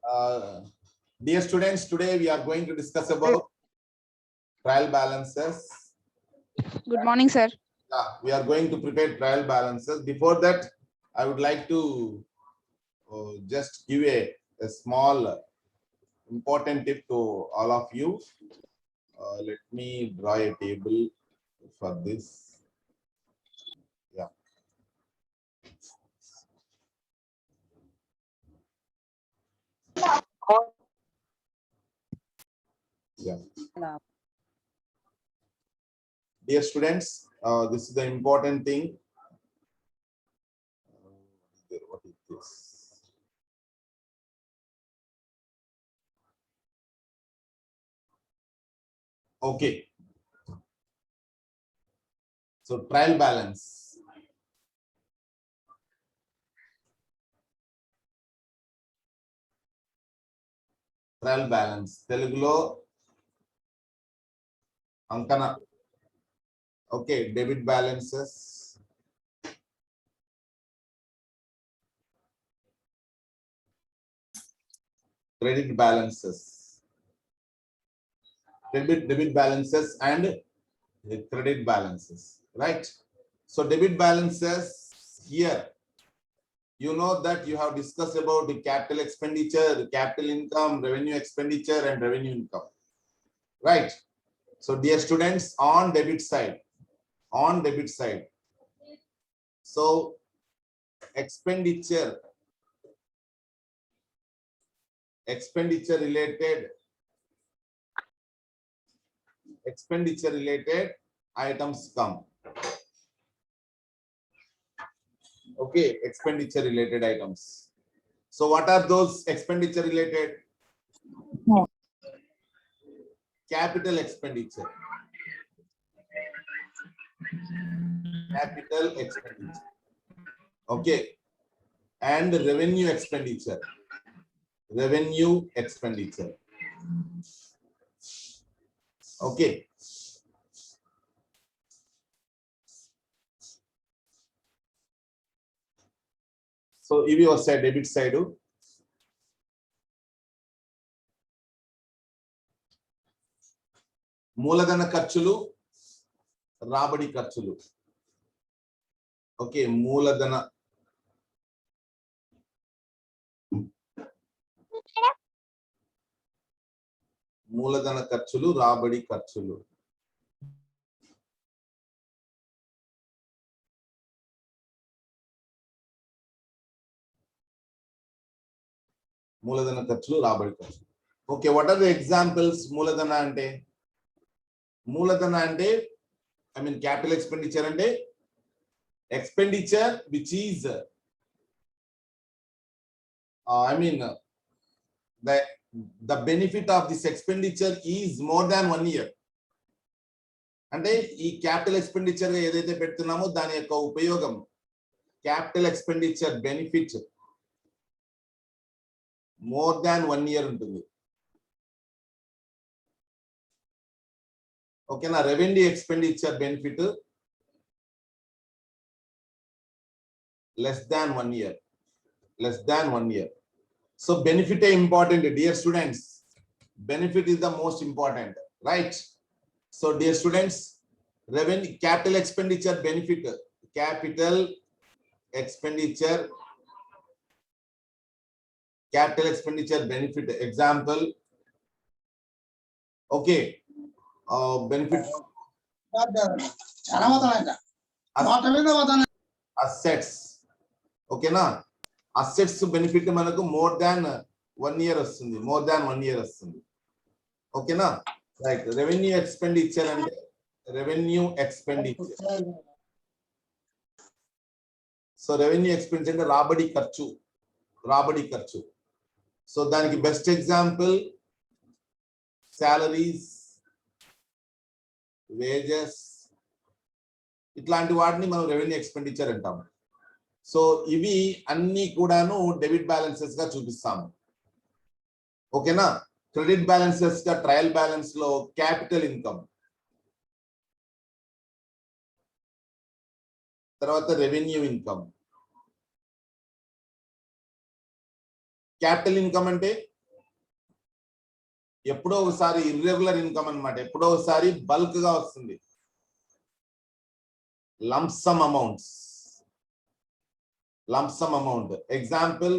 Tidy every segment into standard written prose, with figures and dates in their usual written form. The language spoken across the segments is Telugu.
Uh, Dear students, today we are going to discuss about trial balances. Good morning, sir. We are going to prepare trial balances. Before that, I would like to just give a small important tip to all of you. Let me draw a table for this. Yeah. Yeah. Dear students, this is the important thing. What is this? Okay. So trial balance. Trial balance. Telugulo Ankana. Okay, debit balances. Credit balances. Debit balances and credit balances, right? So debit balances here, you know that you have discussed about the capital expenditure, the capital income, revenue expenditure, and revenue income, right? So dear students, on debit side, so expenditure related items come. Okay, expenditure related items. So what are those expenditure related? Capital expenditure. Capital expenditure. Okay. And revenue expenditure. Revenue expenditure. Okay. So if you say debit side, మూలధన ఖర్చులు, రాబడి ఖర్చులు. ఓకే, మూలధన ఖర్చులు, రాబడి ఖర్చులు. మూలధన ఖర్చులు, రాబడి ఖర్చులు. Okay, what are the examples? మూలధన అంటే I mean capital expenditure అంటే expenditure which is I mean the benefit of this expenditure is more than 1 year. అంటే ఈ క్యాపిటల్ ఎక్స్పెండిచర్ ఏదైతే పెడుతున్నామో దాని యొక్క ఉపయోగం, capital expenditure benefit more than 1 year ఉంటుంది. ఓకేనా? Revenue expenditure benefit less than 1 year. So benefit is important, dear students. Benefit is the most important, right? So dear students, revenue, capital expenditure benefit, capital expenditure benefit. Example, okay, benefit assets. Okay na, assets benefit manaku more than 1 year vastundi, okay na, right? Revenue expenditure and so revenue expenditure అంటే రాబడి ఖర్చు. సో దానికి బెస్ట్ ఎగ్జాంపుల్ సాలరీస్, వేజెస్, ఇట్లాంటి వాటిని మనం రెవెన్యూ ఎక్స్పెండిచర్ అంటాము. సో ఇవి అన్ని కూడాను డెబిట్ బ్యాలెన్సెస్ గా చూపిస్తాము. ఓకేనా? క్రెడిట్ బ్యాలెన్సెస్ గా ట్రయల్ బ్యాలెన్స్ లో క్యాపిటల్ ఇన్కమ్, తర్వాత రెవెన్యూ ఇన్కమ్. క్యాపిటల్ ఇన్కమ్ అంటే ఎప్పుడో ఒకసారి ఇర్రెగ్యులర్ ఇన్కమ్ అన్నమాట, ఎప్పుడో ఒకసారి బల్క్ గా వస్తుంది. Lump sum amounts, lump sum amount. Example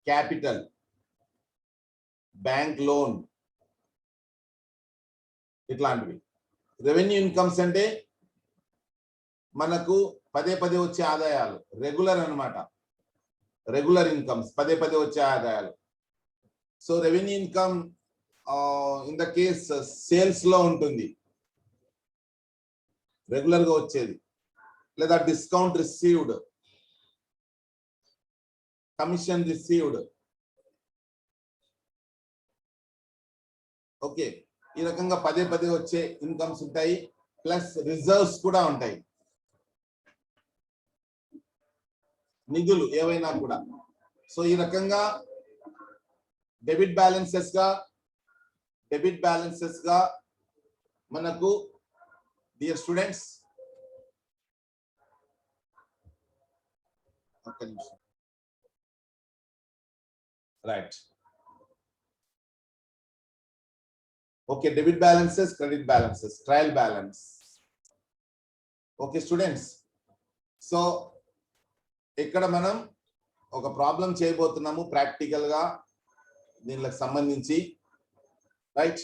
capital, bank loan, ఇట్లాంటివి. రెవెన్యూ ఇన్కమ్స్ అంటే మనకు పదే పదే వచ్చే ఆదాయాలు, రెగ్యులర్ అన్నమాట. రెగ్యులర్ ఇన్కమ్స్, పదే పదే వచ్చే ఆదాయాలు. So revenue income in the case sales లో ఉంటుంది, రెగ్యులర్ గా వచ్చేది. లేదా discount received, commission received. Okay, ఈ రకంగా పదే పదే వచ్చే ఇన్కమ్స్ ఉంటాయి. ప్లస్ రిజర్వ్స్ కూడా ఉంటాయి, నిధులు ఏవైనా కూడా. సో ఈ రకంగా డెబిట్ బ్యాలెన్సెస్ గా మనకు dear students, right. Okay, debit balances, credit balances, trial balance. Okay students, so ఇక్కడ మనం ఒక ప్రాబ్లం చేయబోతున్నాము ప్రాక్టికల్ గా దీనికి సంబంధించి, రైట్.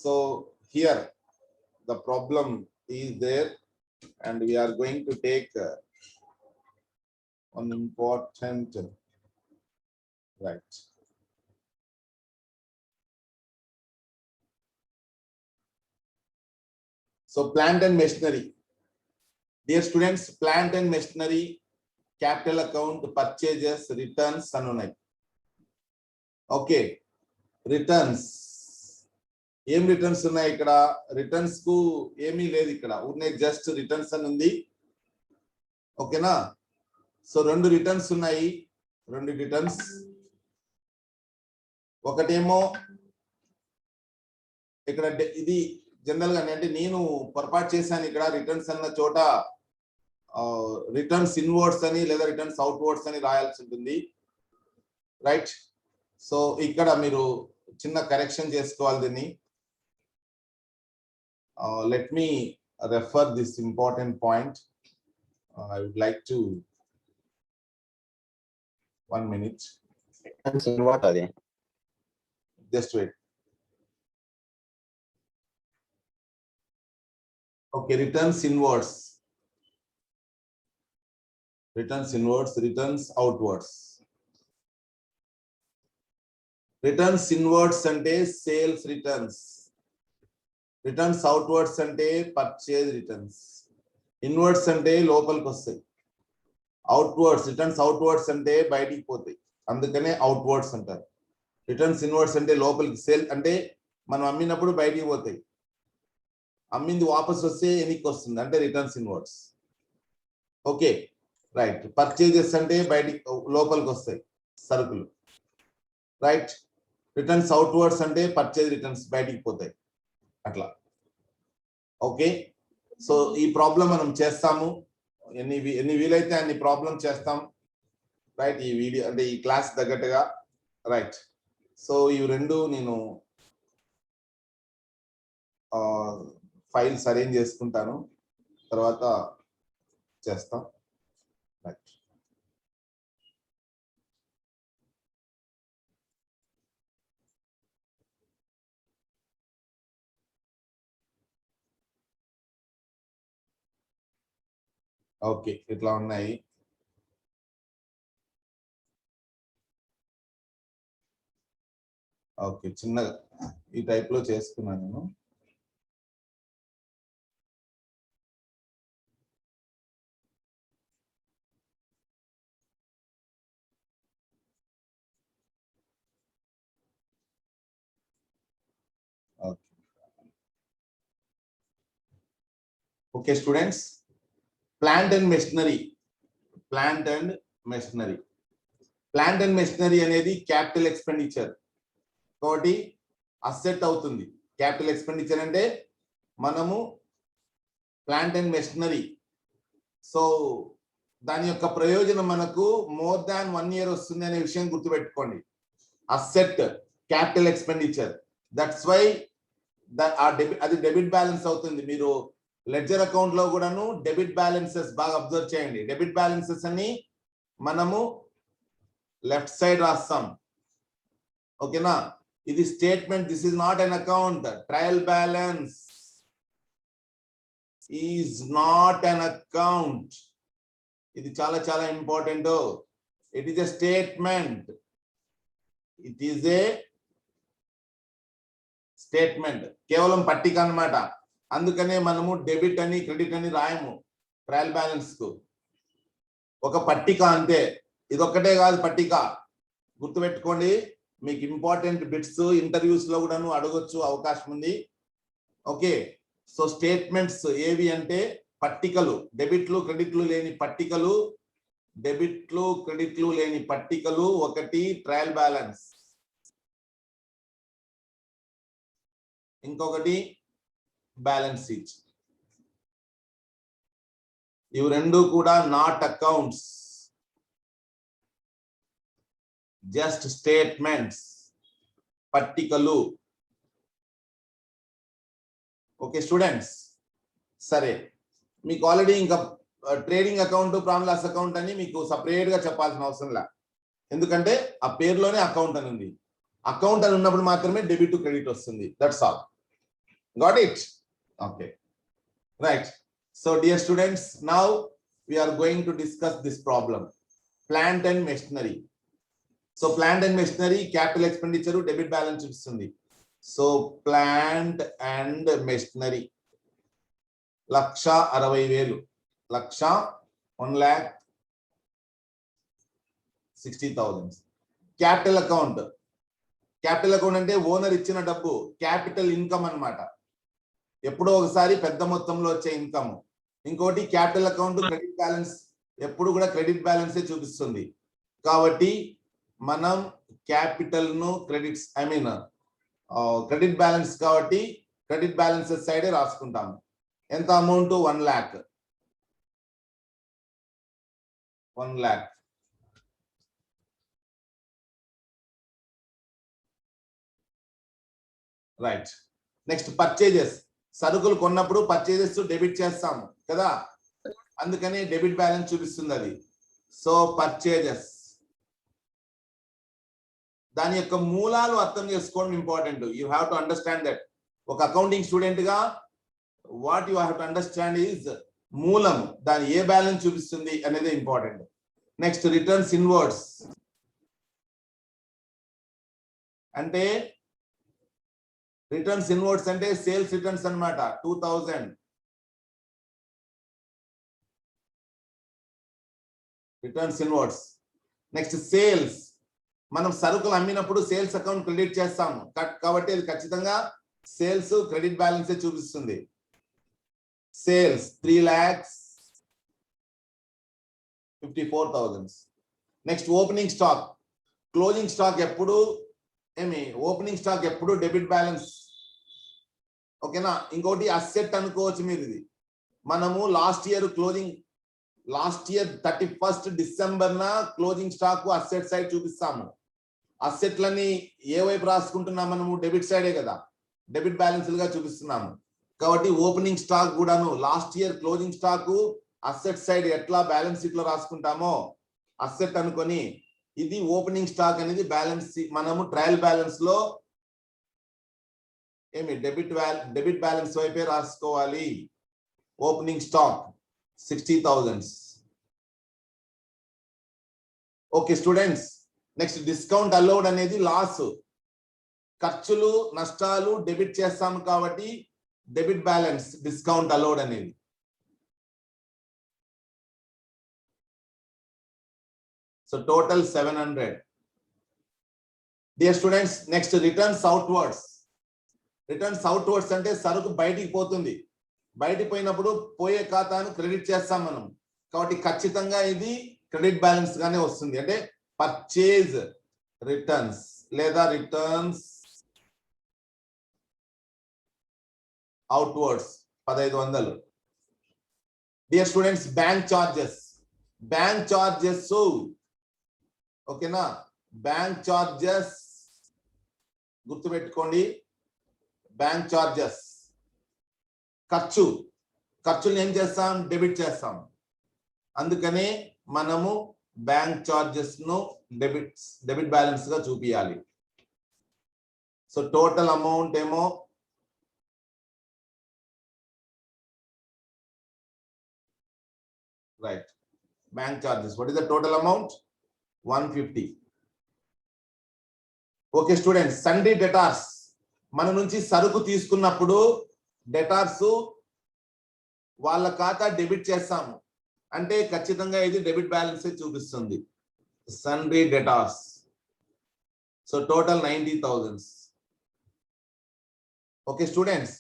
So here the problem is there and we are going to take one important, right. So plant and machinery, dear students, plant and machinery capital account purchases returns అని ఉన్నాయి. ఓకే, రిటర్న్స్, ఏం రిటర్న్స్ ఉన్నాయి ఇక్కడ? రిటర్న్స్ కు ఏమీ లేదు ఇక్కడ, ఉన్నాయి జస్ట్ రిటర్న్స్ అని ఉంది. ఓకేనా? సో రెండు రిటర్న్స్ ఉన్నాయి, రెండు రిటర్న్స్. ఒకటేమో ఇక్కడ ఇది జనరల్ గా అంటే నేను పొరపాటు చేశాను ఇక్కడ, రిటర్న్స్ అన్న చోట రిటర్న్స్ ఇన్వర్డ్స్ అని లేదా రిటర్న్స్ అవుట్వర్డ్స్ అని రాయాల్సి ఉంటుంది, రైట్. సో ఇక్కడ మీరు చిన్న కరెక్షన్ చేసుకోవాలి దీన్ని. Let me refer this important point. I would like to 1 minute. What are they? Just wait. Okay, returns inwards, returns inwards, returns outwards. Returns inwards అంటే సేల్స్ రిటర్న్స్, రిటర్న్స్ అవుట్వర్డ్స్ అంటే పర్చేజ్ రిటర్న్స్. ఇన్వర్డ్స్ అంటే లోపలికి వస్తాయి, అవుట్వర్డ్స్ రిటర్న్స్ అవుట్వర్డ్స్ అంటే బయటికి పోతాయి, అందుకనే అవుట్వర్డ్స్ అంటారు. రిటర్న్స్ ఇన్వర్డ్స్ అంటే లోపలికి, సేల్ అంటే మనం అమ్మినప్పుడు బయటికి పోతాయి, అమ్మింది వాపస్ వస్తే ఎనికి వస్తుంది అంటే returns inwards. Okay right. Purchases అంటే బయటికి లోపలికి వస్తాయి సరుకులు, రైట్. రిటర్న్స్ అవుట్వర్డ్స్ అంటే పర్చేజ్ రిటర్న్స్ బయటికి పోతాయి, అట్లా. ఓకే, సో ఈ ప్రాబ్లం మనం చేస్తాము, ఎన్ని వీలైతే అన్ని ప్రాబ్లం చేస్తాం, రైట్. ఈ వీడియో అంటే ఈ క్లాస్ తగ్గట్టుగా, రైట్. సో ఇవి రెండు నేను ఫైల్స్ అరేంజ్ చేసుకుంటాను, తర్వాత చేస్తాం, రైట్. ఓకే, ఇట్లా ఉన్నాయి. ఓకే, చిన్నగా ఈ టైప్ లో చేసుకున్నాను నేను. Okay students, plant and machinery, plant and machinery, plant and machinery అనేది క్యాపిటల్ ఎక్స్పెండిచర్ తోటి అసెట్ అవుతుంది. క్యాపిటల్ ఎక్స్పెండిచర్ అంటే మనము ప్లాంట్ అండ్ మెషినరీ, సో దాని యొక్క ప్రయోజనం మనకు మోర్ దాన్ 1 year వస్తుంది అనే విషయం గుర్తుపెట్టుకోండి. Asset capital expenditure. That's why అది డెబిట్ బ్యాలెన్స్ అవుతుంది. మీరు లెడ్జర్ అకౌంట్ లో కూడాను డెబిట్ బ్యాలెన్సెస్ బాగా అబ్జర్వ్ చేయండి. డెబిట్ బ్యాలెన్సెస్ అని మనము లెఫ్ట్ సైడ్ రాస్తాం. ఓకేనా? ఇది statement. This is not an account. Trial balance is not an account. ఇది చాలా చాలా important. It is a statement. It is a statement, కేవలం పట్టిక అన్నమాట. అందుకనే మనము డెబిట్ అని క్రెడిట్ అని రాయము ట్రయల్ బ్యాలెన్స్ కు. ఒక పట్టిక అంతే. ఇదొక్కటే కాదు పట్టిక. గుర్తుపెట్టుకోండి. మీకు ఇంపార్టెంట్ బిట్స్ ఇంటర్వ్యూస్ లో కూడాను అడగొచ్చు, అవకాశం ఉంది. ఓకే, సో స్టేట్మెంట్స్ ఏవి అంటే పట్టికలు. డెబిట్లు క్రెడిట్లు లేని పట్టికలు. డెబిట్లు క్రెడిట్లు లేని పట్టికలు. ఒకటి ట్రయల్ బ్యాలెన్స్, ఇంకొకటి బ్యాలెన్స్ షీట్. ఇవి రెండు కూడా నాట్ అకౌంట్స్, జస్ట్ స్టేట్మెంట్స్, పట్టికలు. ఓకే స్టూడెంట్స్, సరే మీకు ఆల్రెడీ ఇంకా trading account, profit loss account అని మీకు సపరేట్ గా చెప్పాల్సిన అవసరం లే. ఎందుకంటే ఆ పేరులోనే అకౌంట్ అని ఉంది. అకౌంట్ అని ఉన్నప్పుడు మాత్రమే డెబిట్ క్రెడిట్ వస్తుంది. That's all. Got it? Okay. Right. So dear students, now we are going to discuss this problem. Plant and machinery. So plant and machinery, capital expenditure, debit balance istundi. So plant and machinery. Laksha 60,000. Laksha 1,60,000. Capital account. Capital account అంటే ఓనర్ ఇచ్చిన డబ్బు. క్యాపిటల్ ఇన్కమ్ అన్నమాట. ఎప్పుడో ఒకసారి పెద్ద మొత్తంలో వచ్చే ఇన్కమ్. ఇంకోటి క్యాపిటల్ అకౌంట్ క్రెడిట్ బ్యాలెన్స్ ఎప్పుడు కూడా క్రెడిట్ బ్యాలెన్సే చూపిస్తుంది. కాబట్టి మనం క్యాపిటల్ ను క్రెడిట్స్ క్రెడిట్ బ్యాలెన్స్ కాబట్టి క్రెడిట్ బ్యాలెన్సెస్ సైడే రాసుకుంటాము. ఎంత amount? 1 lakh. 1 lakh. Right. Next purchases. సరుకులు కొన్నప్పుడు పర్చేజెస్ డెబిట్ చేస్తాము కదా, అందుకని డెబిట్ బ్యాలెన్స్ చూపిస్తుంది అది. సో పర్చేజెస్, దాని యొక్క మూలాలు అర్థం చేసుకోవడం important. You have to understand that. ఒక అకౌంటింగ్ స్టూడెంట్ గా what you have to understand is మూలం, దాని ఏ బ్యాలెన్స్ చూపిస్తుంది అనేది ఇంపార్టెంట్. నెక్స్ట్ రిటర్న్స్ ఇన్వర్డ్స్ అంటే రిటర్న్స్ ఇన్వర్డ్స్ అంటే సేల్స్ రిటర్న్స్ అన్నమాట. 2000 రిటర్న్స్ ఇన్వర్డ్స్. నెక్స్ట్ సేల్స్, మనం సరుకులు అమ్మినప్పుడు సేల్స్ అకౌంట్ క్రెడిట్ చేస్తాము కాబట్టి అది ఖచ్చితంగా సేల్స్ క్రెడిట్ బ్యాలెన్స్ చూపిస్తుంది. Sales 3,54,000. Next opening stock. Closing stock ఎప్పుడు ఓపెనింగ్ స్టాక్ ఎప్పుడు డెబిట్ బ్యాలెన్స్. ఓకేనా? ఇంకోటి అసెట్ అనుకోవచ్చు మీరు. ఇది మనము last year 31st December closing stock asset side చూపిస్తాము. అసెట్లని ఏ వైపు రాసుకుంటున్నాం మనము? డెబిట్ సైడే కదా, డెబిట్ బ్యాలెన్స్ గా చూపిస్తున్నాము. కాబట్టి ఓపెనింగ్ స్టాక్ కూడాను last year closing stock asset side ఎట్లా బ్యాలెన్స్ షీట్ లో రాసుకుంటామో అసెట్ అనుకొని, ఇది ఓపెనింగ్ స్టాక్ అనేది బ్యాలెన్స్ మనము ట్రయల్ బ్యాలెన్స్ లో డెబిట్ బ్యాలెన్స్ వైపే రాసుకోవాలి. Opening stock 60,000. Okay students, next discount allowed అనేది లాస్. ఖర్చులు నష్టాలు డెబిట్ చేస్తాము కాబట్టి డెబిట్ బ్యాలెన్స్ డిస్కౌంట్ అలౌడ్ అనేది. So total 700. Dear students, next returns outwards. Returns outwards అంటే సరుకు బయటికి పోతుంది. బయటికి పోయినప్పుడు పోయే ఖాతాను క్రెడిట్ చేస్తాం మనం. కాబట్టి ఖచ్చితంగా ఇది క్రెడిట్ బ్యాలెన్స్ గానే వస్తుంది. అంటే పర్చేజ్ రిటర్న్స్ లేదా returns outwards 1500. Dear students, bank charges. Bank charges ఓకేనా? బ్యాంక్ చార్జెస్ గుర్తుపెట్టుకోండి. బ్యాంక్ చార్జెస్ ఖర్చులు ఏం చేస్తాం, డెబిట్ చేస్తాం. అందుకనే మనము బ్యాంక్ చార్జెస్ ను డెబిట్ బ్యాలెన్స్ గా చూపియాలి. సో టోటల్ అమౌంట్ ఏమో right, bank charges, what is the total amount? 150. Okay students, Sunday debtors, మన నుంచి సరుకు తీసుకున్నప్పుడు డెటార్స్ వాళ్ళ ఖాతా డెబిట్ చేస్తాము అంటే ఖచ్చితంగా ఇది డెబిట్ బ్యాలెన్స్ చూపిస్తుంది. Sundry debtors, so total 90,000. Okay students,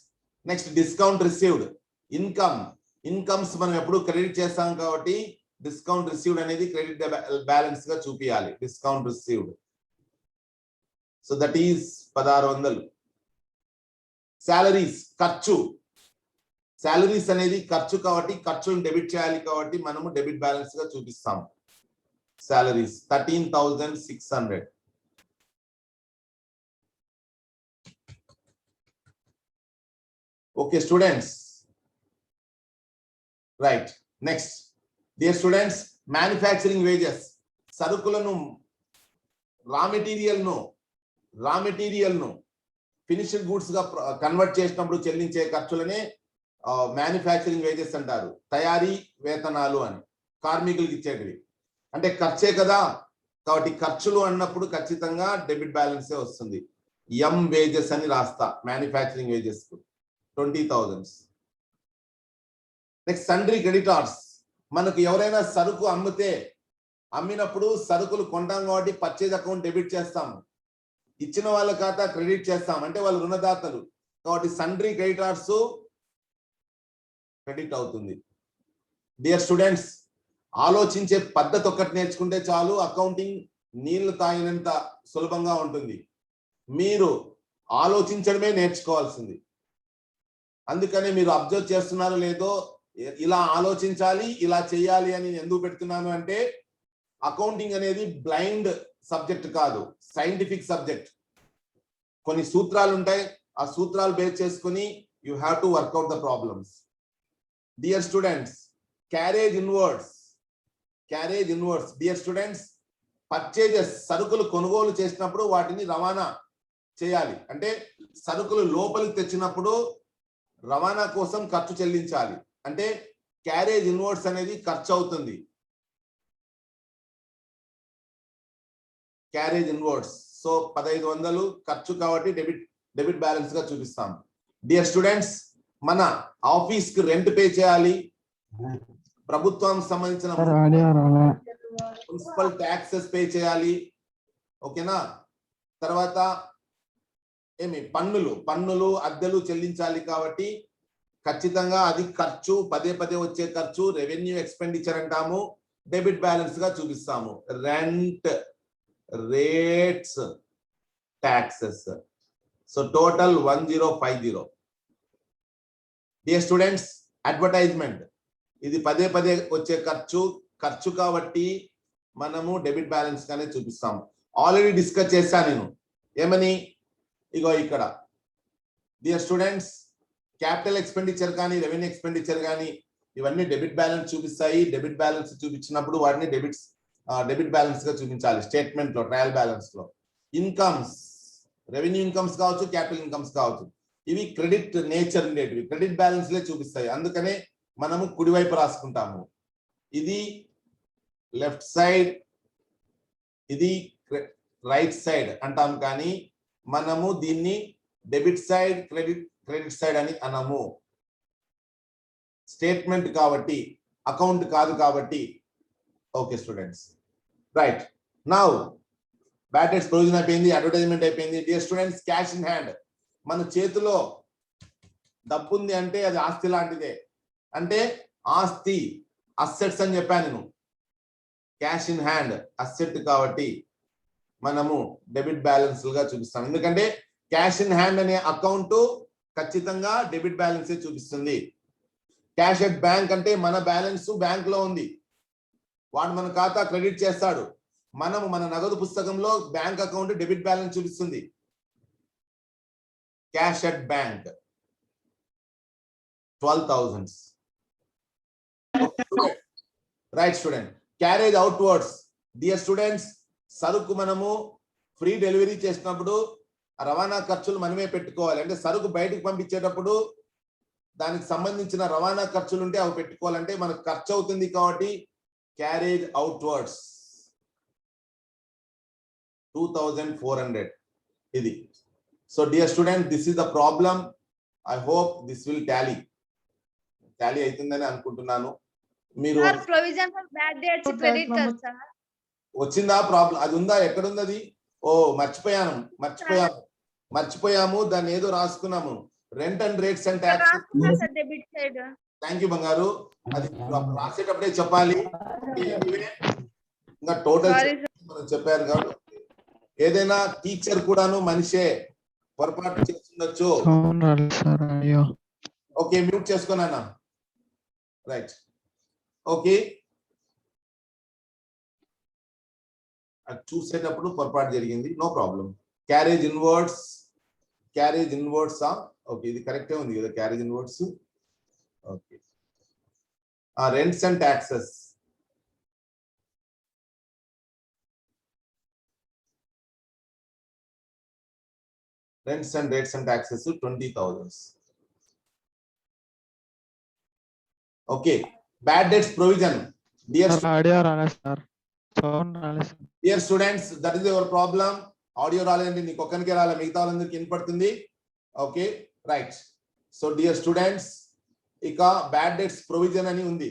next discount received. Incomes మనం ఎప్పుడు క్రెడిట్ చేస్తాం కాబట్టి డిస్కౌంట్ రిసీవ్డ్ అనేది క్రెడిట్ బ్యాలెన్స్ గా చూపించాలి. Discount received, so that is 1600. Salaries, salaries అనేది ఖర్చు కాబట్టి ఖర్చును డెబిట్ చేయాలి కాబట్టి మనము డెబిట్ బ్యాలెన్స్ గా చూపిస్తాం. Salaries 13,600. Okay students, right. Next dear students, manufacturing wages, సరుకులను రా మెటీరియల్ ను ఫినిష్డ్ గూడ్స్ గా కన్వర్ట్ చేసినప్పుడు చెల్లించే ఖర్చులనే మ్యానుఫ్యాక్చరింగ్ వేజెస్ అంటారు. తయారీ వేతనాలు అని కార్మికులకు ఇచ్చేటివి అంటే ఖర్చే కదా, కాబట్టి ఖర్చులు అన్నప్పుడు ఖచ్చితంగా డెబిట్ బ్యాలెన్సే వస్తుంది. ఎం వేజెస్ అని రాస్తా మ్యానుఫ్యాక్చరింగ్ వేజెస్ కు 20,000. నెక్స్ట్ సండ్రీ క్రెడిటార్స్, మనకు ఎవరైనా సరుకు అమ్మినప్పుడు సరుకులు కొంటాం కాబట్టి పర్చేజ్ అకౌంట్ డెబిట్ చేస్తాము, ఇచ్చిన వాళ్ళ ఖాతా క్రెడిట్ చేస్తాం అంటే వాళ్ళు రుణదాతలు కాబట్టి సండ్రీ క్రెడిటార్స్ క్రెడిట్ అవుతుంది. డియర్ స్టూడెంట్స్, ఆలోచించే పద్ధతి ఒక్కటి నేర్చుకుంటే చాలు, అకౌంటింగ్ నీళ్లు తాగినంత సులభంగా ఉంటుంది. మీరు ఆలోచించడమే నేర్చుకోవాల్సింది. అందుకనే మీరు అబ్జర్వ్ చేస్తున్నారో లేదో, ఇలా ఆలోచించాలి ఇలా చేయాలి అని ఎందుకు పెడుతున్నాను అంటే అకౌంటింగ్ అనేది బ్లైండ్ సబ్జెక్ట్ కాదు, సైంటిఫిక్ సబ్జెక్ట్. కొన్ని సూత్రాలు ఉంటాయి, ఆ సూత్రాలు బేస్ చేసుకుని you have to work out the problems. Dear students, carriage inwards. Dear students, purchases, సరుకులు కొనుగోలు చేసినప్పుడు వాటిని రవాణా చేయాలి అంటే సరుకులు లోపలికి తెచ్చినప్పుడు రవాణా కోసం ఖర్చు చెల్లించాలి అంటే క్యారేజ్ ఇన్వర్డ్స్ అనేది ఖర్చు అవుతుంది. క్యారేజ్ ఇన్వర్డ్స్, సో 1500 ఖర్చు కాబట్టి డెబిట్ బ్యాలెన్స్ గా చూపిస్తాం. డియర్ స్టూడెంట్స్, మన ఆఫీస్ కి రెంట్ పే చేయాలి, ప్రభుత్వానికి సంబంధించిన మున్సిపల్ ట్యాక్సెస్ పే చేయాలి, ఓకేనా. తర్వాత పన్నులు అద్దెలు చెల్లించాలి కాబట్టి ఖచ్చితంగా అది ఖర్చు, పదే వచ్చే ఖర్చు రెవెన్యూ ఎక్స్పెండిచర్ అంటాము, డెబిట్ బ్యాలెన్స్ గా చూపిస్తాము. Rent, rates, taxes, so total 1050. Dear students, advertisement, ఇది పదే వచ్చే ఖర్చు కాబట్టి మనము డెబిట్ బ్యాలెన్స్ గానే చూపిస్తాము. ఆల్రెడీ డిస్కస్ చేశాను నేను, ఏమని, ఇగో ఇక్కడ డియర్ స్టూడెంట్స్, క్యాపిటల్ ఎక్స్పెండిచర్ కానీ రెవెన్యూ ఎక్స్పెండిచర్ కానీ ఇవన్నీ డెబిట్ బ్యాలెన్స్ చూపిస్తాయి. డెబిట్ బ్యాలెన్స్ చూపించినప్పుడు వాటిని డెబిట్ బ్యాలెన్స్ గా చూపించాలి స్టేట్మెంట్ లో, ట్రయల్ బ్యాలెన్స్ లో. ఇన్కమ్స్, రెవెన్యూ ఇన్కమ్స్ కావచ్చు, క్యాపిటల్ ఇన్కమ్స్ కావచ్చు, ఇవి క్రెడిట్ నేచర్ ఉండేటివి, క్రెడిట్ బ్యాలెన్స్ లే చూపిస్తాయి. అందుకనే మనము కుడివైపు రాసుకుంటాము, ఇది లెఫ్ట్ సైడ్, ఇది రైట్ సైడ్ అంటాం, కానీ మనము దీన్ని డెబిట్ సైడ్, క్రెడిట్ సైడ్ అని అనము. స్టేట్మెంట్ కాబట్టి, అకౌంట్ కాదు కాబట్టి. Okay students, right. Now bad debts provision అయిపోయింది, అడ్వర్టైజ్మెంట్ అయిపోయింది. Dear students, cash in hand, మన చేతిలో డబ్బు ఉంది అంటే అది ఆస్తి లాంటిదే. అంటే ఆస్తి, అసెట్స్ అని చెప్పాను నేను. క్యాష్ ఇన్ హ్యాండ్ అసెట్ కాబట్టి మనము డెబిట్ బ్యాలెన్స్ గా చూపిస్తాం. ఎందుకంటే క్యాష్ ఇన్ హ్యాండ్ అనే అకౌంట్ ఖచ్చితంగా డెబిట్ బ్యాలెన్స్ చూపిస్తుంది. క్యాష్ ఎట్ బ్యాంక్ అంటే మన బ్యాలెన్స్ బ్యాంక్ లో ఉంది, వాడు మన ఖాతా క్రెడిట్ చేస్తాడు. మనము మన నగదు పుస్తకంలో బ్యాంక్ అకౌంట్ డెబిట్ బ్యాలెన్స్ చూపిస్తుంది. cash at bank 12,000. Right, student. Carriage outwards. Dear students, సరుకు మనము ఫ్రీ డెలివరీ చేసినప్పుడు రవాణా ఖర్చులు మనమే పెట్టుకోవాలి. అంటే సరుకు బయటకు పంపించేటప్పుడు దానికి సంబంధించిన రవాణా ఖర్చులు ఉంటే అవి పెట్టుకోవాలంటే మనకు ఖర్చు అవుతుంది కాబట్టి క్యారేజ్ అవుట్వర్డ్స్ 2,400 ఇది. So dear student, this is the problem. I hope this will tally అవుతుందని అనుకుంటున్నాను. మీరు provision for bad debts credit కదా సార్? వచ్చిందా ప్రాబ్లం? అది ఉందా? ఎక్కడుంది అది? ఓ మర్చిపోయాము. దాన్ని ఏదో రాసుకున్నాము. Rent and rates and taxes. Debit side. Thank you బంగారు. అది రాసేటప్పుడే చెప్పాలి. ఇంకా టోటల్ మనం చెప్పారు కాబట్టి ఏదైనా టీచర్ కూడాను మనిషే పొరపాటు చేస్తుండొచ్చు. ఓకే, మ్యూట్ చేసుకున్నానా? Right, okay. అది చూసేటప్పుడు పొరపాటు జరిగింది, no problem. Carriage inwards okay, ఇది కరెక్టే ఉంది కదా? Carriage inwards. Okay, rents and taxes. Rents and rates and taxes 20,000. Okay, bad debts provision. Dear students, that is your problem. Audio రాలేదండి, నీకు ఒక్కనికే రాలే, మిగతా వాళ్ళందరికీ వినపడుతుంది. Okay, right. So dear students, ఇక బ్యాడ్ డెట్స్ ప్రొవిజన్ అని ఉంది.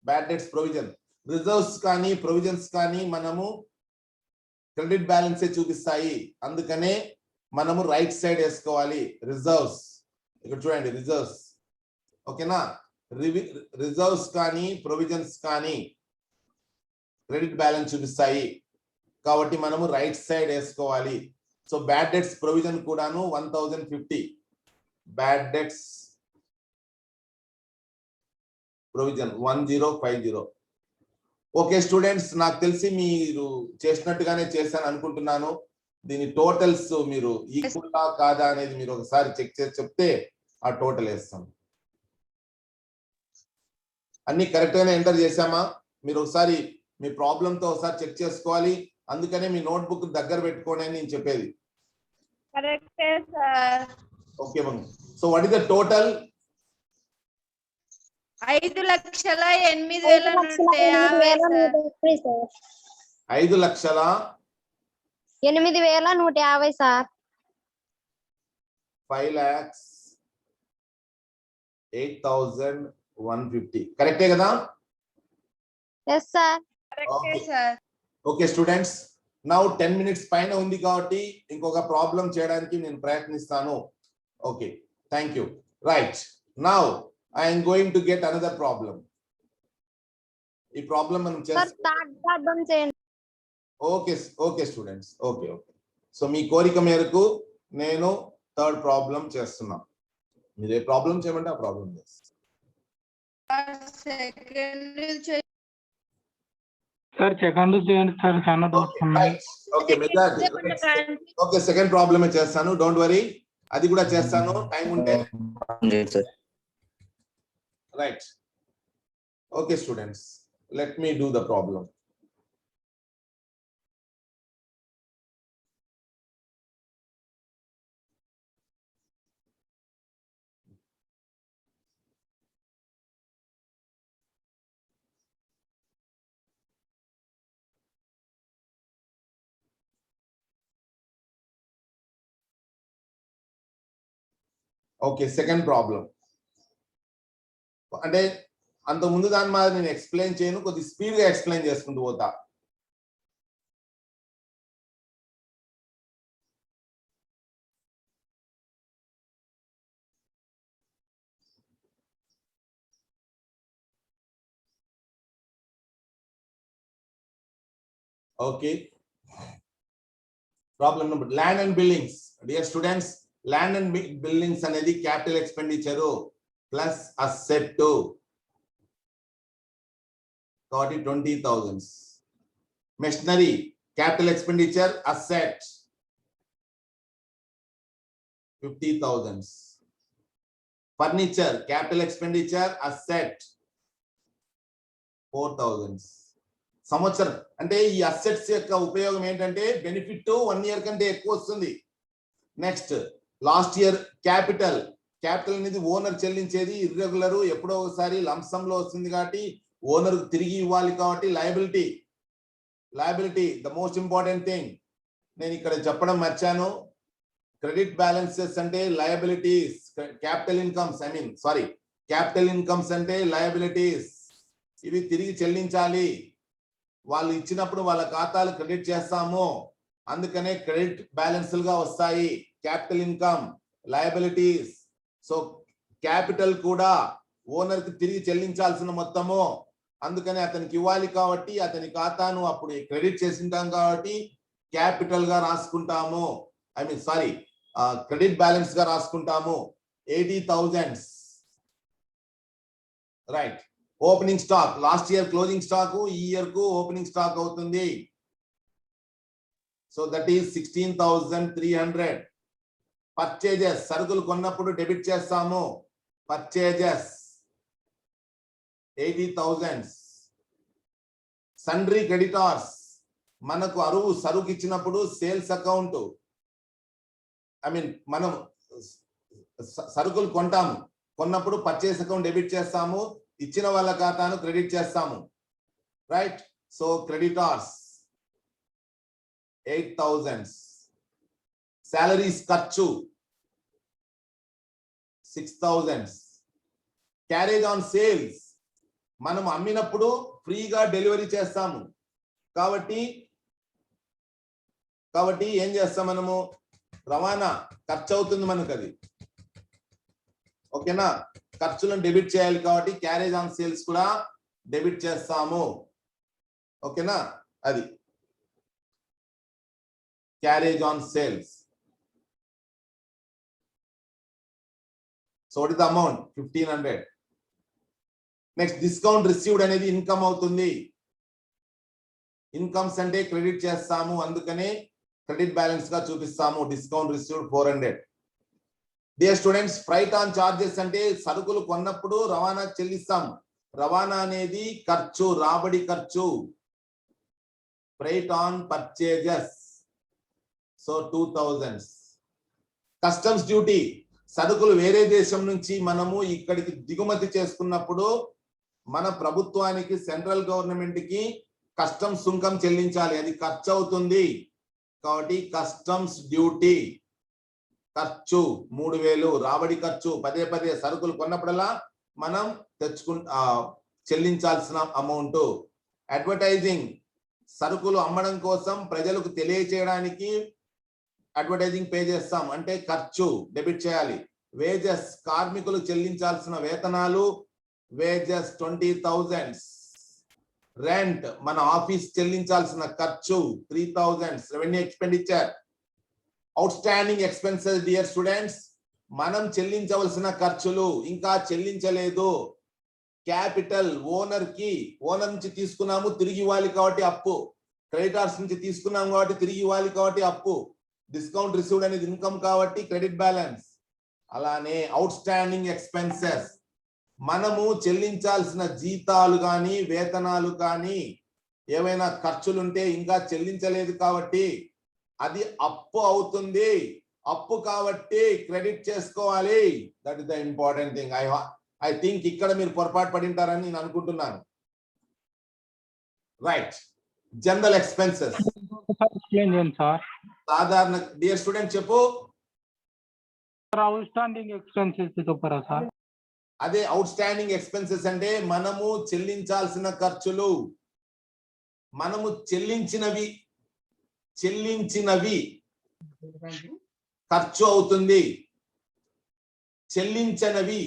బ్యాడ్ డెట్స్ ప్రొవిజన్, రిజర్వ్స్ కానీ ప్రొవిజన్స్ కానీ మనము క్రెడిట్ బ్యాలెన్సే చూపిస్తాయి. అందుకనే మనము రైట్ సైడ్ వేసుకోవాలి. రిజర్వ్స్, ఇక్కడ చూడండి, రిజర్వ్స్. ఓకేనా? రిజర్వ్స్ కానీ ప్రొవిజన్స్ కానీ క్రెడిట్ బ్యాలెన్స్ చూపిస్తాయి కాబట్టి మనము రైట్ సైడ్ వేసుకోవాలి. సో బ్యాడ్ డెట్స్ ప్రొవిజన్ కూడాను 1050. Bad debts provision 1050. Okay students, నాకు తెలిసి మీరు చేసినట్టుగానే చేశాను అనుకుంటున్నాను. దీని టోటల్స్ మీరు ఈక్వల్ కాదా అనేది మీరు ఒకసారి చెక్ చేసి చెప్తే ఆ టోటల్ వేస్తాం. అన్ని కరెక్ట్ గానే ఎంటర్ చేశామా? మీరు ఒకసారి మీ ప్రాబ్లం తో ఒకసారి చెక్ చేసుకోవాలి. అందుకనే మీ నోట్ బుక్ దగ్గర పెట్టుకోండి అని నేను చెప్పేది. కరెక్టే sir. Okay ma'am. So what is the total? 5,08,150 sir. 5,08,150 sir. 5,08,150 కరెక్టే కదా? Yes sir. కరెక్టే sir. Okay students, now 10 minutes పైన ఉంది కాబట్టి ఇంకొక ప్రాబ్లం చేయడానికి నేను ప్రయత్నిస్తాను. Okay, thank you. Right, now I am going to get another problem. ఈ ప్రాబ్లం మనం చేస్తాం. Okay students, okay. సో మీ కోరిక మేరకు నేను థర్డ్ ప్రాబ్లం చేస్తున్నా. మీరు ఏ ప్రాబ్లం చేయమంటే ఆ ప్రాబ్లం చేస్తాను. సార్ సెకండ్ చేయండి సార్, చాలా డౌట్స్ ఉన్నాయి. ఓకే, సెకండ్ ప్రాబ్లమే చేస్తాను, డోంట్ వరీ. అది కూడా చేస్తాను టైం ఉంటే. Right, okay students, let me do the problem. Okay, second problem. అంటే అంత ముందు దాని మీద నేను ఎక్స్ప్లెయిన్ చేయను, కొద్ది స్పీడ్ గా ఎక్స్ప్లెయిన్ చేసుకుంటూ పోతా. Okay, problem number land and buildings. Dear students, land and buildings అనేది క్యాపిటల్ ఎక్స్పెండిచర్ ప్లస్ అసెట్ కాబట్టి 20,000. Machinery capital expenditure asset 50,000. Furniture, capital expenditure, asset 4,000. సంవత్సరం అంటే ఈ అసెట్స్ యొక్క ఉపయోగం ఏంటంటే బెనిఫిట్ 1 year కంటే ఎక్కువ వస్తుంది. నెక్స్ట్ లాస్ట్ ఇయర్ క్యాపిటల్ అనేది ఓనర్ చెల్లించేది, ఇర్రెగ్యులర్ ఎప్పుడో ఒకసారి లంసమ్ లో వస్తుంది కాబట్టి ఓనర్ తిరిగి ఇవ్వాలి కాబట్టి liability the most important thing. నేను ఇక్కడ చెప్పడం మర్చాను. క్రెడిట్ బ్యాలెన్సెస్ అంటే లయబిలిటీస్, క్యాపిటల్ ఇన్కమ్స్ అంటే లయబిలిటీస్. ఇవి తిరిగి చెల్లించాలి. వాళ్ళు ఇచ్చినప్పుడు వాళ్ళ ఖాతాలు క్రెడిట్ చేస్తాము, అందుకనే క్రెడిట్ బ్యాలెన్స్లుగా వస్తాయి. Capital income, liabilities. So capital కూడా ఓనర్ కి తిరిగి చెల్లించాల్సిన మొత్తము, అందుకని అతనికి ఇవ్వాలి కాబట్టి అతని ఖాతాను అప్పుడు క్రెడిట్ చేసింటాం కాబట్టి క్యాపిటల్ గా రాసుకుంటాము. క్రెడిట్ బ్యాలెన్స్ గా రాసుకుంటాము. 80,000. Right. Opening stock last year closing stock ఈ ఇయర్ కు ఓపెనింగ్ స్టాక్ అవుతుంది. So that is 16,300. పర్చేజెస్ సరుకులు కొన్నప్పుడు డెబిట్ చేస్తాము. పర్చేజెస్ 80,000. సండ్రీ క్రెడిటార్స్ మనకు అరువు సరుకు ఇచ్చినప్పుడు సేల్స్ అకౌంట్ మనం సరుకులు కొంటాము, కొన్నప్పుడు పర్చేస్ అకౌంట్ డెబిట్ చేస్తాము, ఇచ్చిన వాళ్ళ ఖాతాను క్రెడిట్ చేస్తాము. రైట్. So creditors 8,000. సాలరీస్ ఖర్చు 6,000. క్యారేజ్ ఆన్ సేల్స్ మనం అమ్మినప్పుడు ఫ్రీగా డెలివరీ చేస్తాము కాబట్టి ఏం చేస్తాం మనము, రవాణా ఖర్చు అవుతుంది మనకు, అది ఓకేనా. ఖర్చులను డెబిట్ చేయాలి కాబట్టి క్యారేజ్ ఆన్ సేల్స్ కూడా డెబిట్ చేస్తాము, ఓకేనా. అది carriage on sales. So what is the amount 1,500. Next discount received అనేది ఇన్కమ్ అవుతుంది. ఇన్కమ్స్ అంటే క్రెడిట్ చేస్తాము, అందుకనే క్రెడిట్ బ్యాలెన్స్ గా చూపిస్తాము. Discount received 400. Dear students, freight on charges అంటే సరుకులు కొన్నప్పుడు రవాణా చెల్లిస్తాము. రవాణా అనేది ఖర్చు, రాబడి ఖర్చు. Freight on purchases so 2,000. Customs duty సరుకులు వేరే దేశం నుంచి మనము ఇక్కడికి దిగుమతి చేసుకున్నప్పుడు మన ప్రభుత్వానికి, సెంట్రల్ గవర్నమెంట్ కి కస్టమ్స్ సుంకం చెల్లించాలి, అది ఖర్చు అవుతుంది కాబట్టి కస్టమ్స్ డ్యూటీ ఖర్చు 3,000. రాబడి ఖర్చు పదే సరుకులు కొన్నప్పుడల్లా మనం చెల్లించాల్సిన అమౌంట్. అడ్వర్టైజింగ్ సరుకులు అమ్మడం కోసం ప్రజలకు తెలియచేయడానికి అడ్వర్టైజింగ్ పే చేస్తాం, అంటే ఖర్చు డెబిట్ చేయాలి. వేజెస్ కార్మికులు చెల్లించాల్సిన వేతనాలు, వేజెస్ 20,000. రెంట్ మన ఆఫీస్ చెల్లించాల్సిన ఖర్చు 3,000. Revenue expenditure. Out standing expenses dear students మనం చెల్లించవలసిన ఖర్చులు ఇంకా చెల్లించలేదు. క్యాపిటల్ ఓనర్ నుంచి తీసుకున్నాము, తిరిగి ఇవ్వాలి కాబట్టి అప్పు. క్రెడిటార్స్ నుంచి తీసుకున్నాము కాబట్టి తిరిగి ఇవ్వాలి కాబట్టి అప్పు. డిస్కౌంట్ రిసీవ్డ్ అనేది ఇన్కమ్ కాబట్టి క్రెడిట్ బ్యాలెన్స్. అలానే అవుట్ స్టాండింగ్ ఎక్స్పెన్సెస్ మనము చెల్లించాల్సిన జీతాలు కానీ వేతనాలు కానీ ఏవైనా ఖర్చులుంటే ఇంకా చెల్లించలేదు కాబట్టి అది అప్పు అవుతుంది. అప్పు కాబట్టి క్రెడిట్ చేసుకోవాలి. That is the important thing. I think ఇక్కడ మీరు పొరపాటు పడింటారని నేను అనుకుంటున్నాను. రైట్. జనరల్ ఎక్స్పెన్సెస్ సాధారణ. డియర్ స్టూడెంట్ చెప్పు. అవుట్ స్టాండింగ్ ఎక్స్పెన్సెస్ చెప్పరా సార్? అదే అవుట్ స్టాండింగ్ ఎక్స్పెన్సెస్ అంటే మనము చెల్లించాల్సిన ఖర్చులు, మనము చెల్లించినవి ఖర్చు అవుతుంది. చెల్లించనివి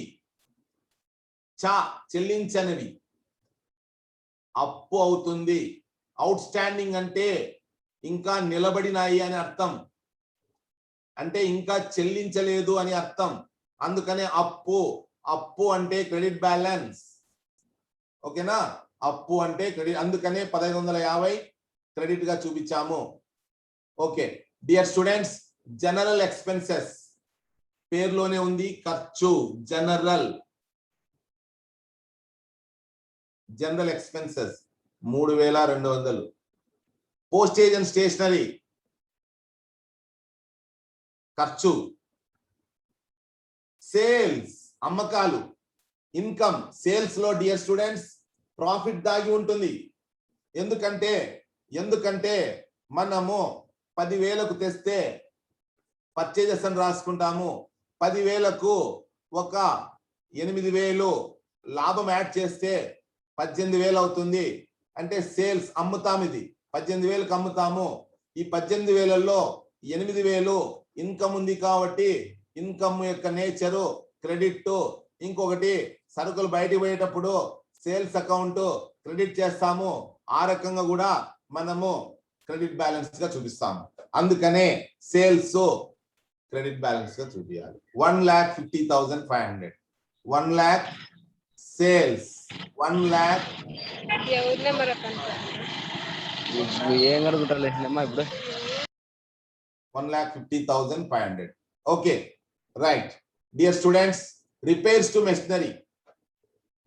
అప్పు అవుతుంది. అవుట్ స్టాండింగ్ అంటే ఇంకా నిలబడినాయి అని అర్థం, అంటే ఇంకా చెల్లించలేదు అని అర్థం. అందుకనే అప్పు అంటే క్రెడిట్ బ్యాలెన్స్, ఓకేనా. అప్పు అంటే క్రెడిట్, అందుకనే 1,550 క్రెడిట్ గా చూపించాము. Okay dear students, general expenses పేరులోనే ఉంది ఖర్చు. General expenses 3200. Postage and stationery ఖర్చు. సేల్స్ అమ్మకాలు, ఇన్కమ్. సేల్స్ లో డియర్ స్టూడెంట్స్ ప్రాఫిట్ దాగి ఉంటుంది. ఎందుకంటే మనము 10,000కు తెస్తే పర్చేజెస్ అని రాసుకుంటాము. 10,000కు ఒక 8,000 లాభం యాడ్ చేస్తే 18,000 అవుతుంది. అంటే సేల్స్ అమ్ముతాం. ఇది 18,000కు అమ్ముతాము. ఈ 18,000లో 8,000 ఇన్కమ్ ఉంది కాబట్టి ఇన్కమ్ యొక్క నేచరు క్రెడిట్. ఇంకొకటి సరుకులు బయటికి పోయేటప్పుడు సేల్స్ అకౌంట్ క్రెడిట్ చేస్తాము. ఆ రకంగా కూడా మనము క్రెడిట్ బ్యాలెన్స్ గా చూపిస్తాము. అందుకనే సేల్స్ క్రెడిట్ బ్యాలెన్స్ గా చూపించాలి. 1,50,500. 1 lakh సేల్స్. 1 lakh ఏం అడుగుతారులే ఇప్పుడు 1,50,500. Okay right. Dear students, repairs to machinery.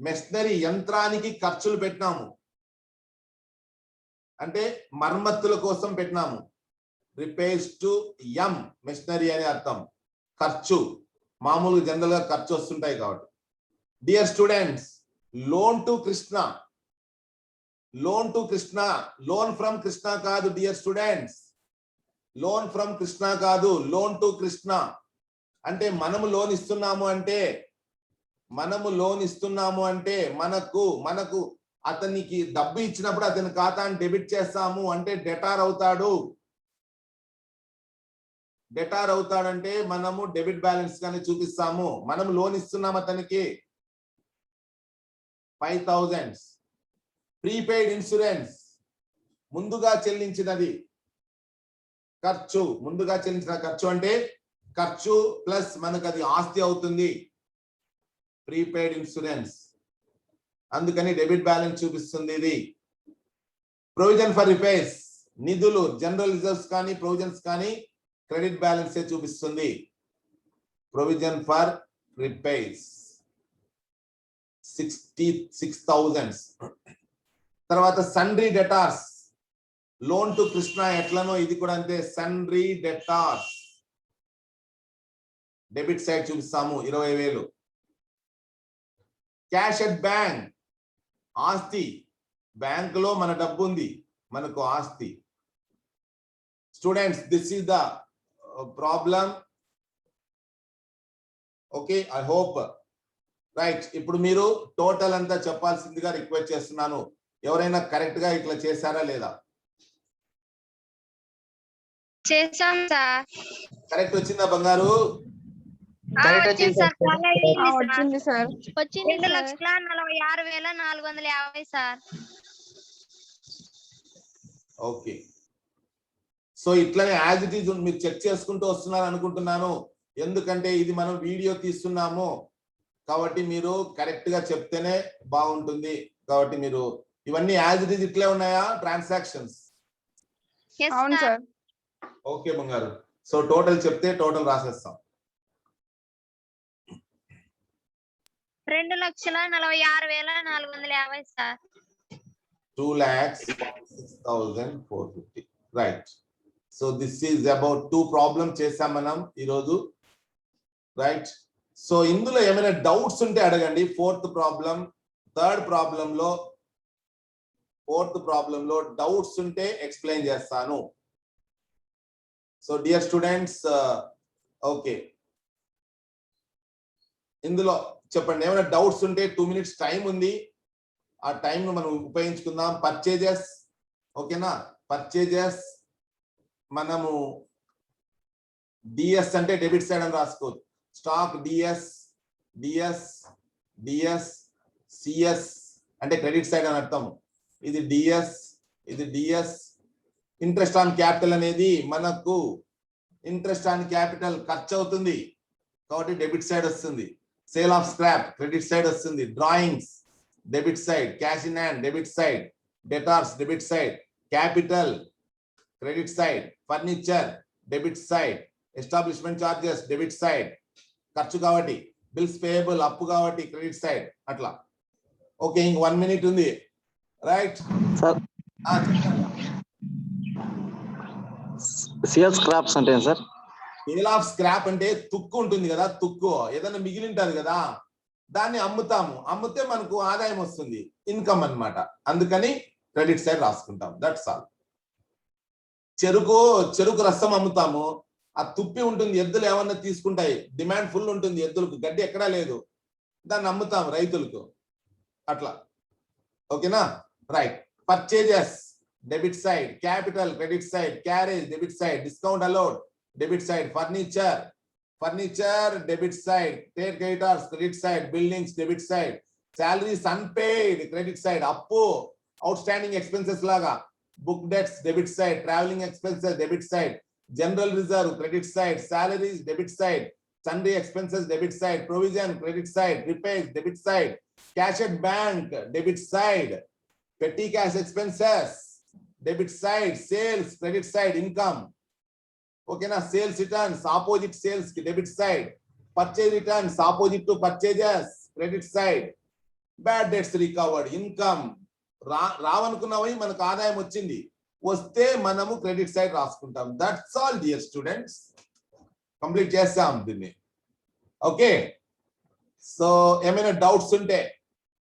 Machinery యంత్రానికి ఖర్చులు పెట్టినాము, అంటే మరమ్మతుల కోసం పెట్టినాము. రిపేర్స్ టు మెషినరీ అని అర్థం. ఖర్చు మామూలుగా జనరల్ గా ఖర్చు వస్తుంటాయి కాబట్టి. Dear students, loan to Krishna. Loan from Krishna కాదు dear students. Loan from Krishna కాదు, లోన్ టు కృష్ణ. అంటే మనము లోన్ ఇస్తున్నాము అంటే మనకు అతనికి డబ్బు ఇచ్చినప్పుడు అతని ఖాతాను డెబిట్ చేస్తాము అంటే డెటార్ అవుతాడంటే మనము డెబిట్ బ్యాలెన్స్ గానే చూపిస్తాము. మనం లోన్ ఇస్తున్నాం అతనికి 5,000. ప్రీపెయిడ్ ఇన్సూరెన్స్ ముందుగా చెల్లించినది ఖర్చు. ముందుగా చెల్లించిన ఖర్చు అంటే ఖర్చు ప్లస్ మనకు అది ఆస్తి అవుతుంది. ప్రీపెయిడ్ ఇన్సూరెన్స్, అందుకని డెబిట్ బ్యాలెన్స్ చూపిస్తుంది ఇది. ప్రొవిజన్ ఫర్ రిపేర్స్ నిధులు, జనరల్ రిజర్వ్స్ కానీ ప్రొవిజన్స్ కానీ క్రెడిట్ బ్యాలెన్స్ చూపిస్తుంది. Provision for repairs 66,000. తర్వాత సన్రీ డెటార్స్. లోన్ టు కృష్ణ ఎట్లనో ఇది కూడా అంతే. సన్రీ డెటార్స్ డెబిట్ సైడ్ చూపిస్తాము 20,000. క్యాష్ అట్ బ్యాంక్ ఆస్తి. బ్యాంకులో మన డబ్బు ఉంది, మనకు ఆస్తి. Students, this is the problem. Okay, I hope right. ఇప్పుడు మీరు టోటల్ అంతా చెప్పాల్సిందిగా రిక్వెస్ట్ చేస్తున్నాను. ఎవరైనా కరెక్ట్ గా ఇట్లా చేశారా లేదా? చేసాం సార్. కరెక్ట్ వచ్చిందా బంగారు? వచ్చింది సార్. వచ్చింది సార్. వచ్చింది సార్. 2,46,450 సార్. ఓకే, సో ఇట్లానే యాజ్ ఇట్ ఈజ్ మీరు చెక్ చేసుకుంటూ వస్తున్నారు అనుకుంటున్నాను. ఎందుకంటే ఇది మనం వీడియో తీస్తున్నాము కాబట్టి మీరు కరెక్ట్ గా చెప్తేనే బాగుంటుంది. కాబట్టి మీరు ఇవన్నీ యాజ్ ఇట్ ఈజ్ ఇట్లే ఉన్నాయా ట్రాన్సాక్షన్స్? అవును సార్. ఓకే బంగారు, సో టోటల్ చెప్తే టోటల్ రాసేస్తాం. 2,46,450 sir. 2,46,450. Right. So this is about 2 problem చేసాం మనం ఈరోజు. రైట్. సో ఇందులో ఏమైనా డౌట్స్ ఉంటే అడగండి. ఫోర్త్ ప్రాబ్లంలో డౌట్స్ ఉంటే ఎక్స్ప్లెయిన్ చేస్తాను. సో డియర్ స్టూడెంట్స్, ఓకే, ఇందులో చెప్పండి ఏమైనా డౌట్స్ ఉంటే. 2 minutes టైం ఉంది, ఆ టైం ను మనం ఉపయోగించుకుందాం. పర్చేజెస్, ఓకేనా? పర్చేజెస్ మనము డిఎస్ అంటే డెబిట్ సైడ్ అని రాసుకోవచ్చు. స్టాక్ డిఎస్ సిఎస్ అంటే క్రెడిట్ సైడ్ అని అర్థం. ఇది డిఎస్. ఇంట్రెస్ట్ ఆన్ క్యాపిటల్ అనేది మనకు ఇంట్రెస్ట్ ఆన్ క్యాపిటల్ ఖర్చు అవుతుంది కాబట్టి డెబిట్ సైడ్ వస్తుంది. Sale of scrap credit side వస్తుంది. Drawings debit side. Cash in hand debit side. Debtors debit side. Capital credit side. Furniture debit side. Establishment charges debit side. ఖర్చు కాబట్టి, బిల్స్ పేయబుల్ అప్పు కాబట్టి క్రెడిట్ సైడ్ అట్లా. ఓకే, ఇంక 1 minute ఉంది, రైట్? సార్ సిఎల్ స్క్రాప్స్ అంటే ఏం సార్? సేల్ ఆఫ్ స్క్రాప్ అంటే తుక్కు ఉంటుంది కదా, తుక్కు ఏదైనా మిగిలి ఉంటది కదా, దాన్ని అమ్ముతాము. అమ్మితే మనకు ఆదాయం వస్తుంది, ఇన్కమ్ అన్నమాట. అందుకని క్రెడిట్ సైడ్ రాసుకుంటాం. That's all. చెరుకు రసం అమ్ముతాము, ఆ తుప్పి ఉంటుంది, ఎద్దులు ఏమన్నా తీసుకుంటాయి, డిమాండ్ ఫుల్ ఉంటుంది ఎద్దులకు, గడ్డి ఎక్కడా లేదు, దాన్ని అమ్ముతాం రైతులకు అట్లా. ఓకేనా? Right. Purchases debit side, capital credit side, carriage debit side, discount allowed debit side, furniture debit side, trade creditors credit side, buildings debit side, salaries unpaid credit side, అప్పు అవుట్ స్టాండింగ్ ఎక్స్పెన్సెస్ లాగా, book debts debit side, travelling expenses debit side, general reserve credit side, salaries debit side, sundry expenses debit side, provision credit side, repairs debit side, cash at bank debit side, petty cash expenses debit side, sales credit side, income. Okay na? Sales returns opposite sales debit side, purchase returns opposite to purchases credit side, bad debts recovered, income. రావనుకున్నవి మనకు ఆదాయం వచ్చింది, వస్తే మనము క్రెడిట్ సైడ్ రాసుకుంటాం. That's all dear students. Complete చేస్తాం దీన్ని. ఓకే, సో ఏమైనా డౌట్స్ ఉంటే